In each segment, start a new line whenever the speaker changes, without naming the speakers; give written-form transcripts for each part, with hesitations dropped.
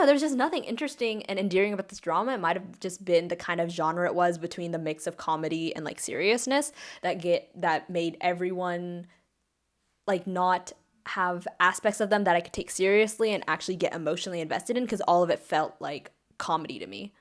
know, there's just nothing interesting and endearing about this drama. It might have just been the kind of genre it was between the mix of comedy and like seriousness that made everyone like not have aspects of them that I could take seriously and actually get emotionally invested in, because all of it felt like comedy to me.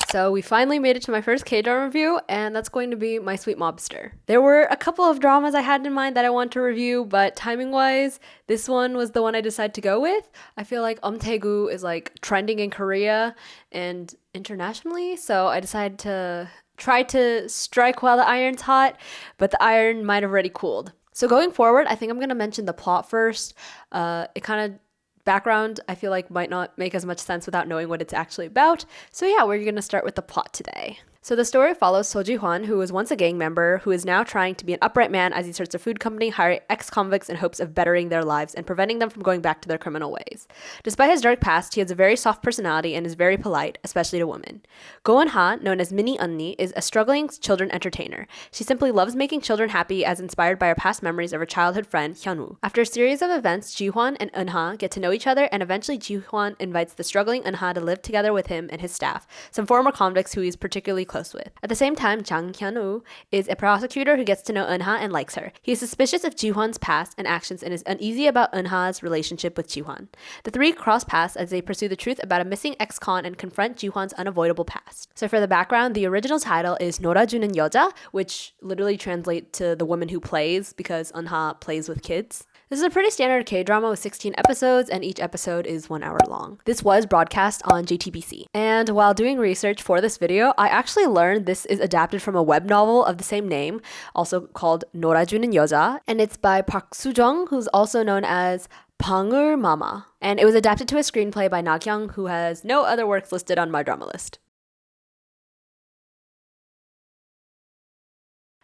So we finally made it to my first K-drama review, and that's going to be my Sweet Mobster. There were a couple of dramas I had in mind that I want to review, but timing-wise, this one was the one I decided to go with. I feel like Taegu is like trending in Korea and internationally, so I decided to try to strike while the iron's hot, but the iron might have already cooled. So going forward, I think I'm going to mention the plot first. It kind of background, I feel like, might not make as much sense without knowing what it's actually about. So yeah, we're going to start with the plot today. So the story follows So Ji-hwan, who was once a gang member, who is now trying to be an upright man as he starts a food company hiring ex-convicts in hopes of bettering their lives and preventing them from going back to their criminal ways. Despite his dark past, he has a very soft personality and is very polite, especially to women. Go Eun-ha, known as Mini Unni, is a struggling children entertainer. She simply loves making children happy, as inspired by her past memories of her childhood friend, Hyunwoo. After a series of events, Ji-hwan and Eun-ha get to know each other, and eventually Ji-hwan invites the struggling Eun-ha to live together with him and his staff, some former convicts who he's particularly close with. At the same time, Jang Hyun-woo is a prosecutor who gets to know Eun-ha and likes her. He is suspicious of Ji-hwan's past and actions and is uneasy about Eun-ha's relationship with Ji-hwan. The three cross paths as they pursue the truth about a missing ex-con and confront Ji-hwan's unavoidable past. So for the background, the original title is 놀아주는 여자, which literally translates to the woman who plays, because Eun-ha plays with kids. This is a pretty standard K-drama with 16 episodes, and each episode is 1 hour long. This was broadcast on JTBC. And while doing research for this video, I actually learned this is adapted from a web novel of the same name, also called 놀아주는 여자, and it's by Park Soo-jung, who's also known as 방울 Mama. And it was adapted to a screenplay by Na Kyung, who has no other works listed on my drama list.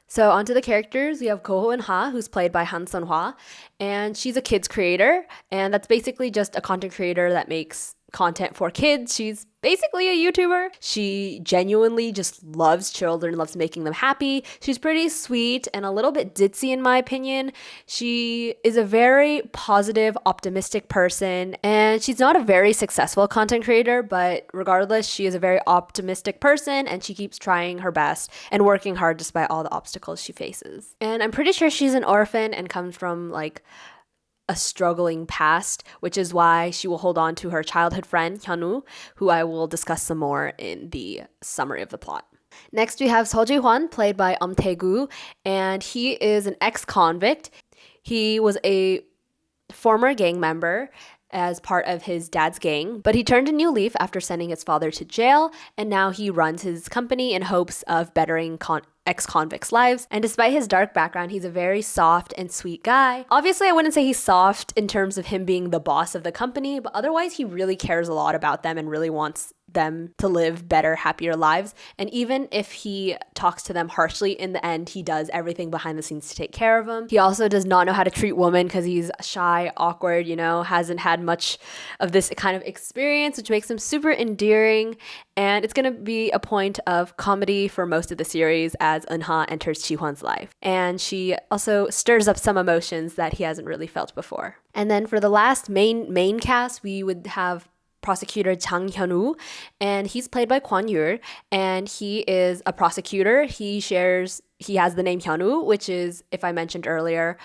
So onto the characters, we have Ko Eun-ha, who's played by Han Sun-hwa, and she's a kids creator, and that's basically just a content creator that makes content for kids. She's basically a YouTuber. She genuinely just loves children, loves making them happy. She's pretty sweet and a little bit ditzy in my opinion. She is a very positive, optimistic person, and she's not a very successful content creator, but regardless, she is a very optimistic person, and she keeps trying her best and working hard despite all the obstacles she faces. And I'm pretty sure she's an orphan and comes from like a struggling past, which is why she will hold on to her childhood friend Hyunwoo, who I will discuss some more in the summary of the plot. Next, we have So Ji-hwan, played by Taegu, and he is an ex-convict. He was a former gang member as part of his dad's gang, but he turned a new leaf after sending his father to jail, and now he runs his company in hopes of bettering ex-convicts' lives. And despite his dark background, he's a very soft and sweet guy. Obviously, I wouldn't say he's soft in terms of him being the boss of the company, but otherwise he really cares a lot about them and really wants them to live better, happier lives. And even if he talks to them harshly, in the end, he does everything behind the scenes to take care of them. He also does not know how to treat women because he's shy, awkward, hasn't had much of this kind of experience, which makes him super endearing. And it's going to be a point of comedy for most of the series as Eun-ha enters Ji-hwan's life. And she also stirs up some emotions that he hasn't really felt before. And then for the last main cast, we would have prosecutor Jang Hyun-woo, and he's played by Kwon Yul, and he is a prosecutor. He has the name Hyun-woo, which is, if I mentioned earlier,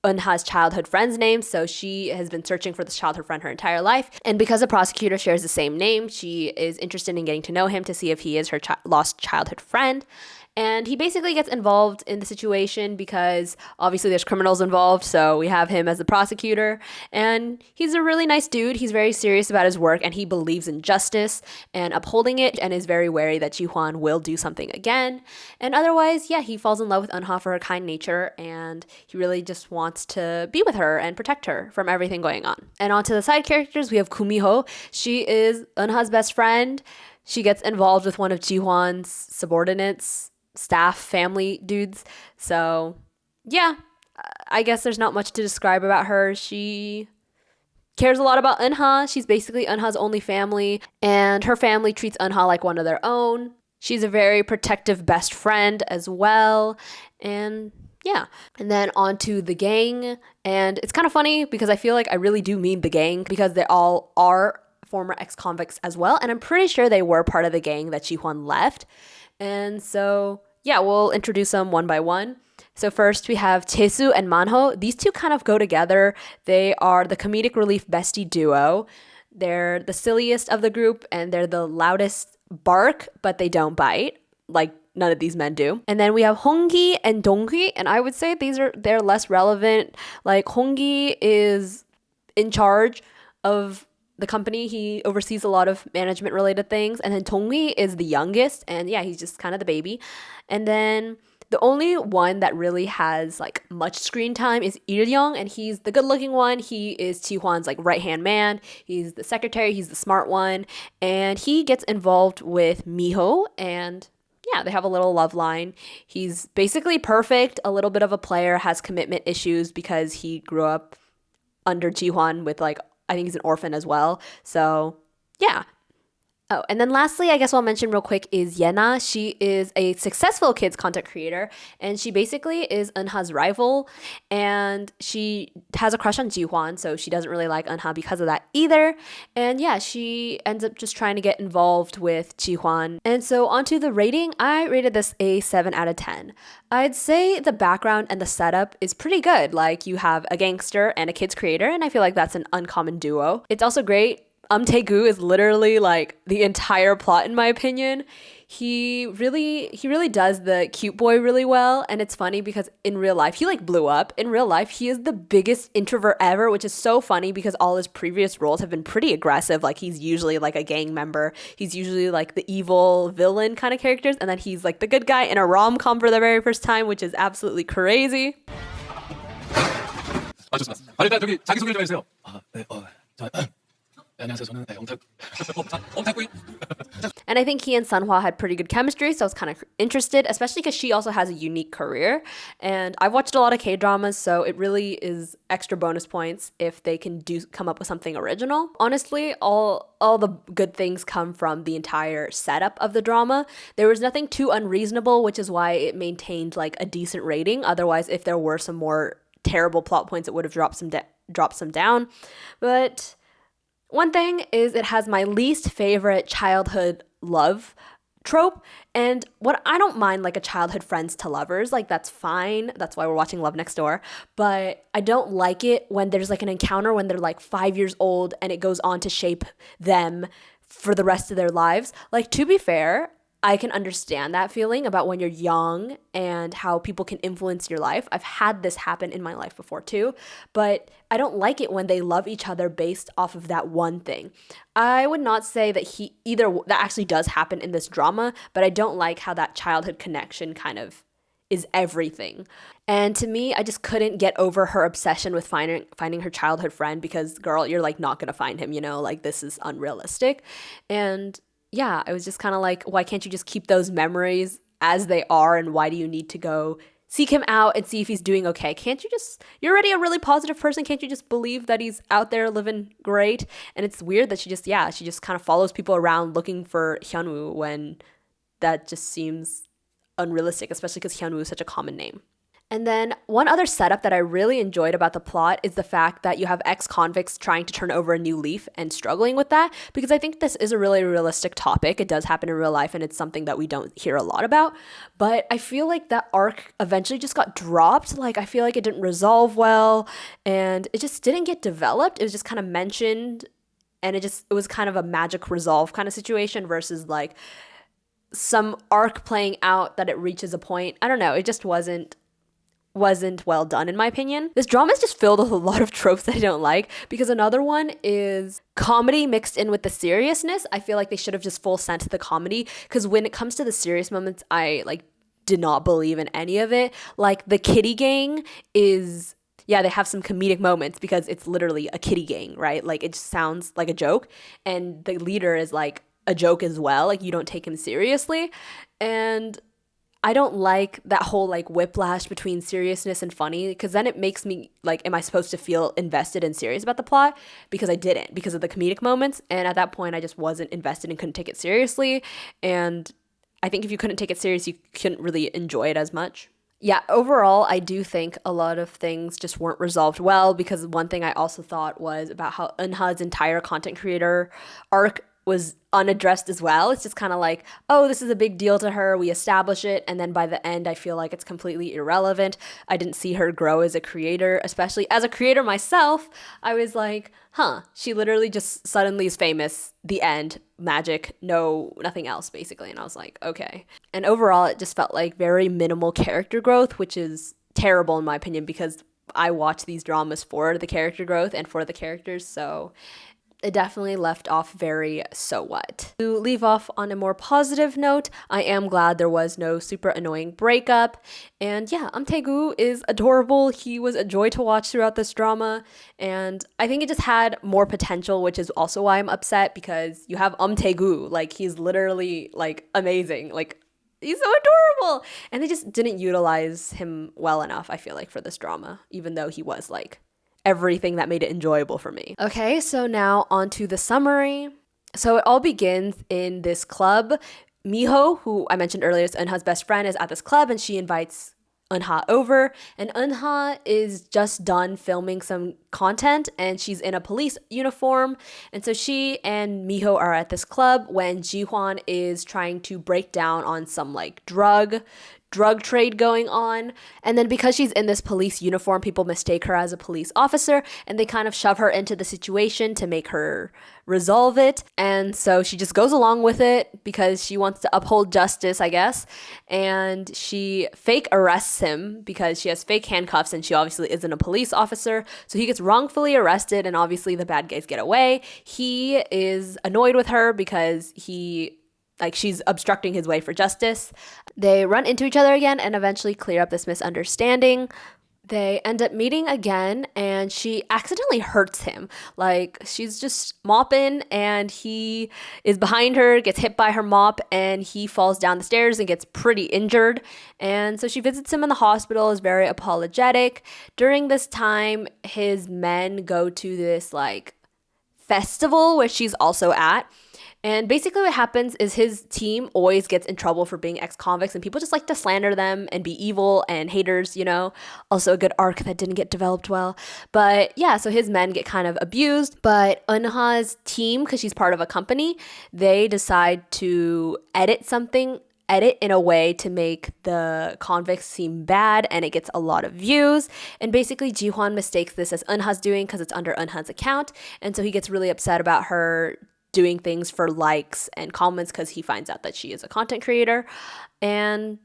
Eun-ha's childhood friend's name, so she has been searching for this childhood friend her entire life. And because the prosecutor shares the same name, she is interested in getting to know him to see if he is her lost childhood friend. And he basically gets involved in the situation because obviously there's criminals involved, so we have him as the prosecutor. And he's a really nice dude. He's very serious about his work, and he believes in justice and upholding it, and is very wary that Ji-hwan will do something again. And otherwise, yeah, he falls in love with Eun-ha for her kind nature, and he really just wants to be with her and protect her from everything going on. And on to the side characters, we have Kumiho. She is Eun-ha's best friend. She gets involved with one of Ji-hwan's subordinates, staff, family dudes. So yeah, I guess there's not much to describe about her. She cares a lot about Eun-ha. She's basically Eun-ha's only family, and her family treats Eun-ha like one of their own. She's a very protective best friend as well. And yeah. And then on to the gang. And it's kind of funny because I feel like I really do mean the gang, because they all are former ex-convicts as well, and I'm pretty sure they were part of the gang that Ji-hwan left. And so, yeah, we'll introduce them one by one. So first we have Jae-soo and Manho. These two kind of go together. They are the comedic relief bestie duo. They're the silliest of the group, and they're the loudest bark, but they don't bite, like none of these men do. And then we have Honggi and Donghui, and I would say they're less relevant. Like Honggi is in charge of the company. He oversees a lot of management related things. And then Donghui is the youngest, and yeah, he's just kind of the baby. And then the only one that really has like much screen time is Il-young, and he's the good-looking one. He is Ji-hwan's like right-hand man. He's the secretary. He's the smart one, and he gets involved with Miho, and yeah, they have a little love line. He's basically perfect, a little bit of a player, has commitment issues because he grew up under Ji-hwan with like, I think he's an orphan as well. So yeah. Oh, and then lastly, I guess I'll mention real quick is Yena. She is a successful kids content creator, and she basically is Eunha's rival, and she has a crush on Ji-hwan, so she doesn't really like Eunha because of that either. And yeah, she ends up just trying to get involved with Ji-hwan. And so onto the rating, I rated this a 7 out of 10. I'd say the background and the setup is pretty good. Like, you have a gangster and a kids creator, and I feel like that's an uncommon duo. It's also great. Tae-gu is literally like the entire plot in my opinion. He really does the cute boy really well, and it's funny because in real life he like blew up. In real life he is the biggest introvert ever, which is so funny because all his previous roles have been pretty aggressive. Like, he's usually like a gang member. He's usually like the evil villain kind of characters, and then he's like the good guy in a rom-com for the very first time, which is absolutely crazy.
좋습니다. 일단 저기 자기소개 좀 해주세요. 안녕하세요. 저는 엄탁구이.
And I think he and Sunhwa had pretty good chemistry, so I was kind of interested, especially because she also has a unique career. And I've watched a lot of K-dramas, so it really is extra bonus points if they can come up with something original. Honestly, all the good things come from the entire setup of the drama. There was nothing too unreasonable, which is why it maintained like a decent rating. Otherwise, if there were some more terrible plot points, it would have dropped some down. But one thing is it has my least favorite childhood love trope, and what I don't mind like a childhood friends to lovers, like that's fine. That's why we're watching Love Next Door. But I don't like it when there's like an encounter when they're like 5 years old and it goes on to shape them for the rest of their lives. Like, to be fair, I can understand that feeling about when you're young and how people can influence your life. I've had this happen in my life before too, but I don't like it when they love each other based off of that one thing. I would not say that that actually does happen in this drama, but I don't like how that childhood connection kind of is everything. And to me, I just couldn't get over her obsession with finding her childhood friend because, girl, you're like not gonna find him, like this is unrealistic. And yeah, I was just kind of like, why can't you just keep those memories as they are, and why do you need to go seek him out and see if he's doing okay? You're already a really positive person, can't you just believe that he's out there living great? And it's weird that she just kind of follows people around looking for Hyunwoo when that just seems unrealistic, especially because Hyunwoo is such a common name. And then one other setup that I really enjoyed about the plot is the fact that you have ex-convicts trying to turn over a new leaf and struggling with that, because I think this is a really realistic topic. It does happen in real life, and it's something that we don't hear a lot about. But I feel like that arc eventually just got dropped. Like, I feel like it didn't resolve well, and it just didn't get developed. It was just kind of mentioned, and it was kind of a magic resolve kind of situation versus like some arc playing out that it reaches a point. I don't know. It just wasn't well done in my opinion. This drama is just filled with a lot of tropes that I don't like, because another one is comedy mixed in with the seriousness. I feel like they should have just full sent the comedy, because when it comes to the serious moments, I like did not believe in any of it. Like, the kitty gang is, yeah, they have some comedic moments because it's literally a kitty gang, right? Like, it just sounds like a joke, and the leader is like a joke as well. Like, you don't take him seriously. And I don't like that whole like whiplash between seriousness and funny, because then it makes me like, am I supposed to feel invested and serious about the plot? Because I didn't, because of the comedic moments. And at that point, I just wasn't invested and couldn't take it seriously. And I think if you couldn't take it serious, you couldn't really enjoy it as much. Yeah, overall, I do think a lot of things just weren't resolved well because one thing I also thought was about how Eunha's entire content creator arc was unaddressed as well. It's just kind of like, oh, this is a big deal to her. We establish it. And then by the end, I feel like it's completely irrelevant. I didn't see her grow as a creator, especially as a creator myself. I was like, huh, she literally just suddenly is famous. The end. Magic. No, nothing else, basically. And I was like, okay. And overall, it just felt like very minimal character growth, which is terrible in my opinion because I watch these dramas for the character growth and for the characters. So it definitely left off very so what. To leave off on a more positive note, I am glad there was no super annoying breakup. And yeah, Taegu is adorable. He was a joy to watch throughout this drama. And I think it just had more potential, which is also why I'm upset because you have Taegu. Like, he's literally like amazing. Like, he's so adorable. And they just didn't utilize him well enough, I feel like, for this drama, even though he was like everything that made it enjoyable for me. Okay, so now on to the summary. So it all begins in this club. Miho, who I mentioned earlier is Eunha's best friend, is at this club and she invites Eunha over, and Eunha is just done filming some content and she's in a police uniform, and so she and Miho are at this club when Ji-hwan is trying to break down on some like drug trade going on. And then because she's in this police uniform, people mistake her as a police officer and they kind of shove her into the situation to make her resolve it. And so she just goes along with it because she wants to uphold justice, I guess. And she fake arrests him because she has fake handcuffs and she obviously isn't a police officer. So he gets wrongfully arrested and obviously the bad guys get away. He is annoyed with her because she's obstructing his way for justice. They run into each other again and eventually clear up this misunderstanding. They end up meeting again and she accidentally hurts him. Like, she's just mopping and he is behind her, gets hit by her mop, and he falls down the stairs and gets pretty injured. And so she visits him in the hospital, is very apologetic. During this time, his men go to this like festival where she's also at. And basically what happens is his team always gets in trouble for being ex-convicts and people just like to slander them and be evil and haters, you know. Also a good arc that didn't get developed well. But yeah, so his men get kind of abused. But Eunha's team, because she's part of a company, they decide to edit in a way to make the convicts seem bad, and it gets a lot of views. And basically Ji-hwan mistakes this as Eunha's doing because it's under Eunha's account, and so he gets really upset about her doing things for likes and comments because he finds out that she is a content creator. And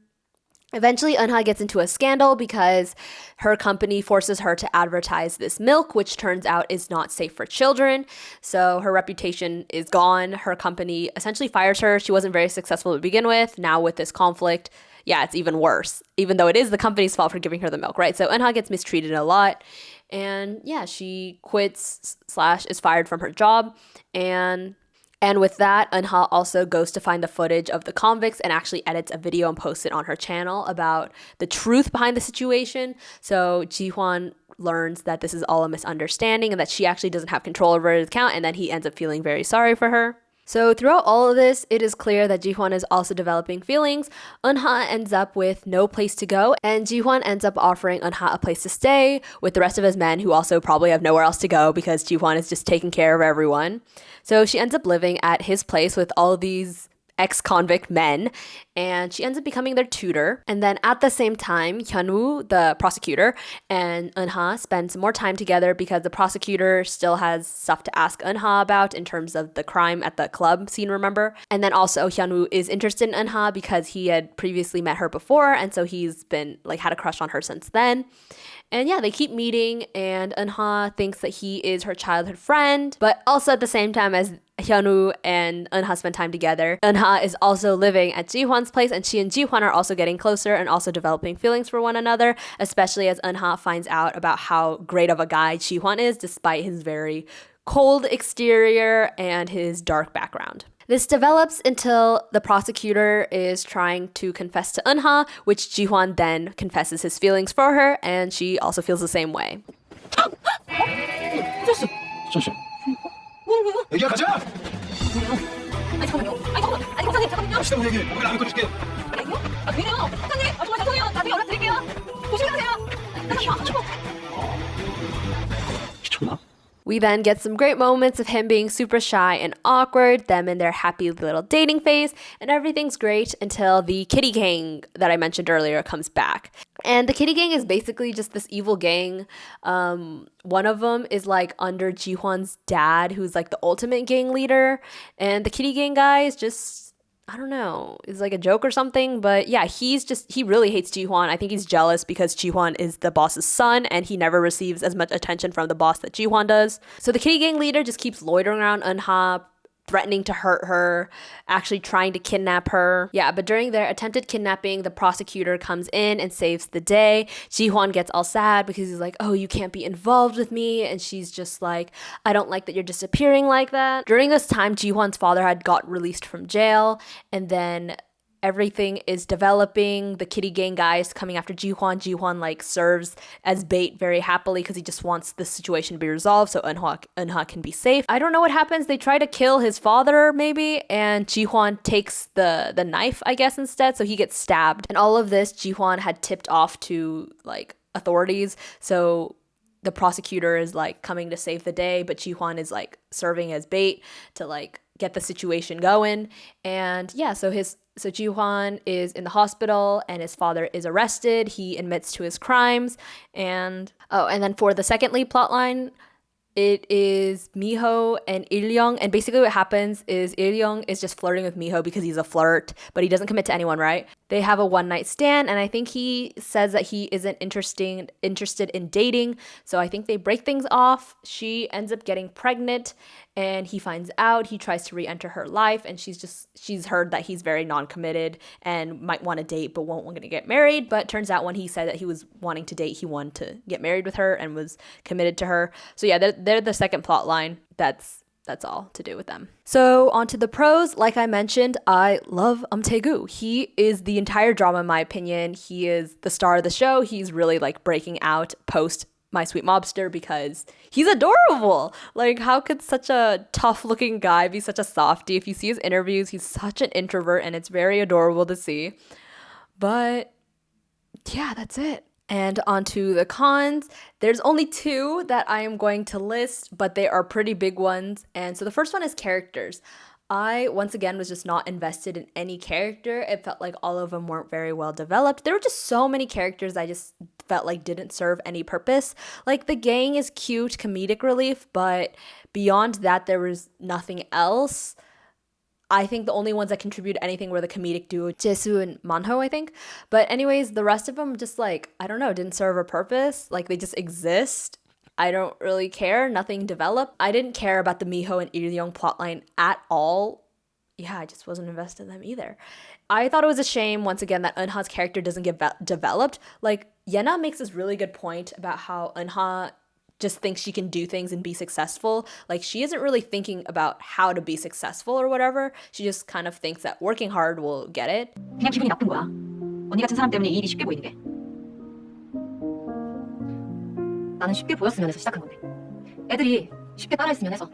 eventually Eunha gets into a scandal because her company forces her to advertise this milk, which turns out is not safe for children. So her reputation is gone. Her company essentially fires her. She wasn't very successful to begin with. Now with this conflict, yeah, it's even worse, even though it is the company's fault for giving her the milk, right? So Eunha gets mistreated a lot. And yeah, she quits / is fired from her job. And with that, Eunha also goes to find the footage of the convicts and actually edits a video and posts it on her channel about the truth behind the situation. So Ji-hwan learns that this is all a misunderstanding and that she actually doesn't have control over his account, and then he ends up feeling very sorry for her. So throughout all of this, it is clear that Ji-hwan is also developing feelings. Eunha ends up with no place to go, and Ji-hwan ends up offering Eunha a place to stay with the rest of his men who also probably have nowhere else to go because Ji-hwan is just taking care of everyone. So she ends up living at his place with all these ex-convict men, and she ends up becoming their tutor. And then at the same time, Hyun-woo, the prosecutor, and Eunha spend some more time together because the prosecutor still has stuff to ask Eunha about in terms of the crime at the club scene, remember? And then also Hyun-woo is interested in Eunha because he had previously met her before, and so he's been had a crush on her since then. And yeah, they keep meeting, and Eunha thinks that he is her childhood friend, but also at the same time as Hyun-woo and Eunha spend time together, Eunha is also living at Ji-hwan's place, and she and Ji-hwan are also getting closer and also developing feelings for one another, especially as Eunha finds out about how great of a guy Ji-hwan is despite his very cold exterior and his dark background. This develops until the prosecutor is trying to confess to Eunha, which Ji-hwan then confesses his feelings for her, and she also feels the same way.
애기야 가자!
아니 잠깐만요. 아니 잠깐만요. 아니 과장님 잠깐만요.
시간 얘기. 오늘 안 꺼줄게.
아니요? 아 그래요? 과장님, 아 정말 죄송해요. 나중에 연락드릴게요. 조심히 가세요.
미쳤나?
We then get some great moments of him being super shy and awkward, them in their happy little dating phase, and everything's great until the kitty gang that I mentioned earlier comes back. And the kitty gang is basically just this evil gang. One of them is like under Ji-hwan's dad, who's like the ultimate gang leader, and the kitty gang guy is just, I don't know, is like a joke or something. But yeah, he really hates Ji-hwan. I think he's jealous because Ji-hwan is the boss's son and he never receives as much attention from the boss that Ji-hwan does. So the kitty gang leader just keeps loitering around Eun-ha, threatening to hurt her, actually trying to kidnap her. Yeah, but during their attempted kidnapping, the prosecutor comes in and saves the day. Ji-hwan gets all sad because he's like, oh, you can't be involved with me. And she's just like, I don't like that you're disappearing like that. During this time, Ji-hwan's father had got released from jail, and then everything is developing. The kitty gang guys coming after Ji-hwan. Ji-hwan like serves as bait very happily because he just wants the situation to be resolved so Eun-ha can be safe. I don't know what happens. They try to kill his father maybe, and Ji-hwan takes the knife, I guess, instead, so he gets stabbed. And all of this Ji-hwan had tipped off to like authorities, so the prosecutor is like coming to save the day, but Ji-hwan is like serving as bait to like get the situation going. And yeah, so Ji-hwan is in the hospital and his father is arrested. He admits to his crimes. And then for the second lead plotline, it is Miho and Il-young. And basically what happens is Il-young is just flirting with Miho because he's a flirt, but he doesn't commit to anyone, right? They have a one-night stand, and I think he says that he isn't interested in dating. So I think they break things off. She ends up getting pregnant, and he finds out. He tries to re-enter her life, and she's heard that he's very non-committed and might want to date but won't want to get married. But turns out when he said that he was wanting to date, he wanted to get married with her and was committed to her. So yeah, they're the second plot line. That's all to do with them. So on to the pros. Like I mentioned, I love Tae-gu. He is the entire drama in my opinion. He is the star of the show. He's really like breaking out post My Sweet Mobster because he's adorable. Like, how could such a tough looking guy be such a softie? If you see his interviews, he's such an introvert and it's very adorable to see. But yeah, that's it. And onto the cons. There's only two that I am going to list, but they are pretty big ones. And so the first one is characters. I, once again, was just not invested in any character. It felt like all of them weren't very well developed. There were just so many characters I just felt like didn't serve any purpose. Like, the gang is cute, comedic relief, but beyond that, there was nothing else. I think the only ones that contributed anything were the comedic duo Jae-soo and Manho, I think. But anyways, the rest of them just like, I don't know, didn't serve a purpose. Like, they just exist. I don't really care. Nothing developed. I didn't care about the Miho and Il-young plotline at all. Yeah, I just wasn't invested in them either. I thought it was a shame, once again, that Eun-ha's character doesn't get developed. Like, Yena makes this really good point about how Eun-ha just thinks she can do things and be successful. Like, she isn't really thinking about how to be successful or whatever. She just kind of thinks that working hard will get it.
그냥 기분이 나쁜 거야. 언니 같은 사람 때문에 이 일이 쉽게 보이는 게. 나는 쉽게 보였으면 해서 시작한 건데. 애들이 쉽게 따라했으면 해서.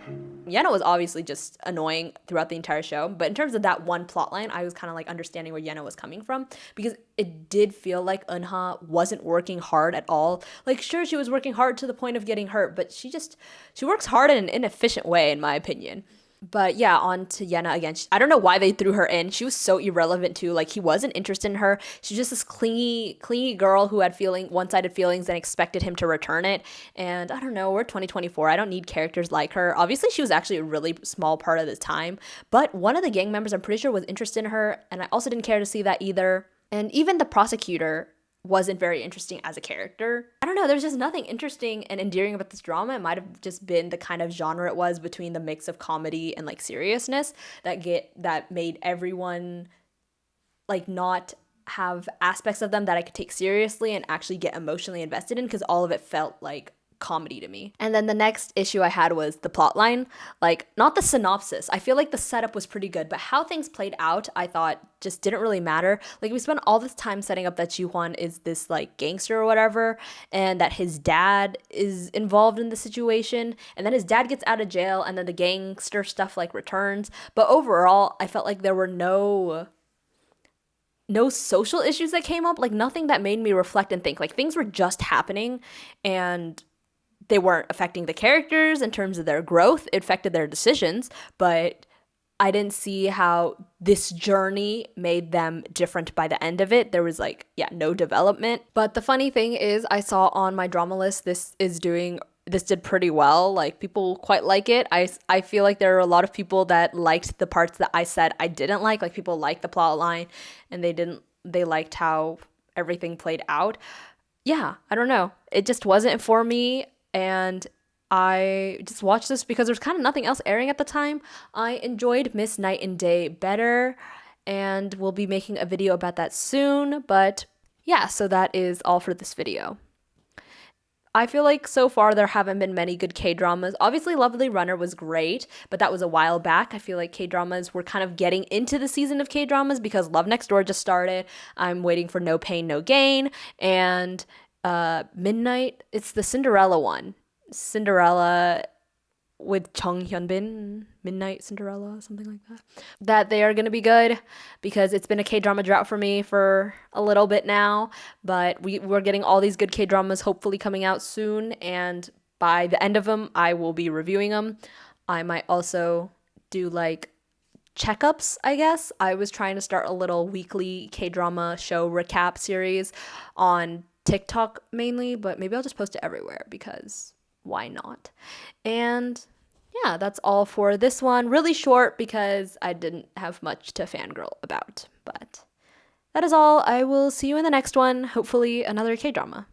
Yena was obviously just annoying throughout the entire show, but in terms of that one plotline, I was kind of like understanding where Yena was coming from because it did feel like Eun-ha wasn't working hard at all. Like, sure, she was working hard to the point of getting hurt, but she works hard in an inefficient way, in my opinion. But yeah, on to Yena again. I don't know why they threw her in. She was so irrelevant too. Like, he wasn't interested in her. She's just this clingy girl who had one-sided feelings and expected him to return it. And I don't know, we're 2024. I don't need characters like her. Obviously, she was actually a really small part of the time. But one of the gang members, I'm pretty sure, was interested in her. And I also didn't care to see that either. And even the prosecutor wasn't very interesting as a character. I don't know, there's just nothing interesting and endearing about this drama. It might have just been the kind of genre it was between the mix of comedy and like seriousness that made everyone like not have aspects of them that I could take seriously and actually get emotionally invested in, because all of it felt like comedy to me. And then the next issue I had was the plot line, like not the synopsis. I feel like the setup was pretty good, but how things played out, I thought just didn't really matter. Like, we spent all this time setting up that Ji-hwan is this like gangster or whatever, and that his dad is involved in the situation, and then his dad gets out of jail, and then the gangster stuff like returns. But overall, I felt like there were no no social issues that came up, like nothing that made me reflect and think. Like things were just happening and they weren't affecting the characters in terms of their growth. It affected their decisions, but I didn't see how this journey made them different by the end of it. There was like, yeah, no development. But the funny thing is, I saw on my drama list, this did pretty well. Like people quite like it. I feel like there are a lot of people that liked the parts that I said I didn't like. Like people liked the plot line and they liked how everything played out. Yeah, I don't know. It just wasn't for me, and I just watched this because there's kind of nothing else airing at the time. I enjoyed Miss Night and Day better, and we'll be making a video about that soon. But yeah, so that is all for this video. I feel like so far there haven't been many good K-dramas. Obviously, Lovely Runner was great, but that was a while back. I feel like K-dramas were kind of getting into the season of K-dramas because Love Next Door just started. I'm waiting for No Pain, No Gain, and Midnight, it's the Cinderella one. Cinderella with Chung Hyun-bin, Midnight Cinderella, something like that. That they are going to be good because it's been a K-drama drought for me for a little bit now, but we're getting all these good K-dramas hopefully coming out soon, and by the end of them, I will be reviewing them. I might also do like checkups, I guess. I was trying to start a little weekly K-drama show recap series on TikTok mainly, but maybe I'll just post it everywhere because why not? And yeah, that's all for this one. Really short because I didn't have much to fangirl about, but that is all. I will see you in the next one. Hopefully another K-drama.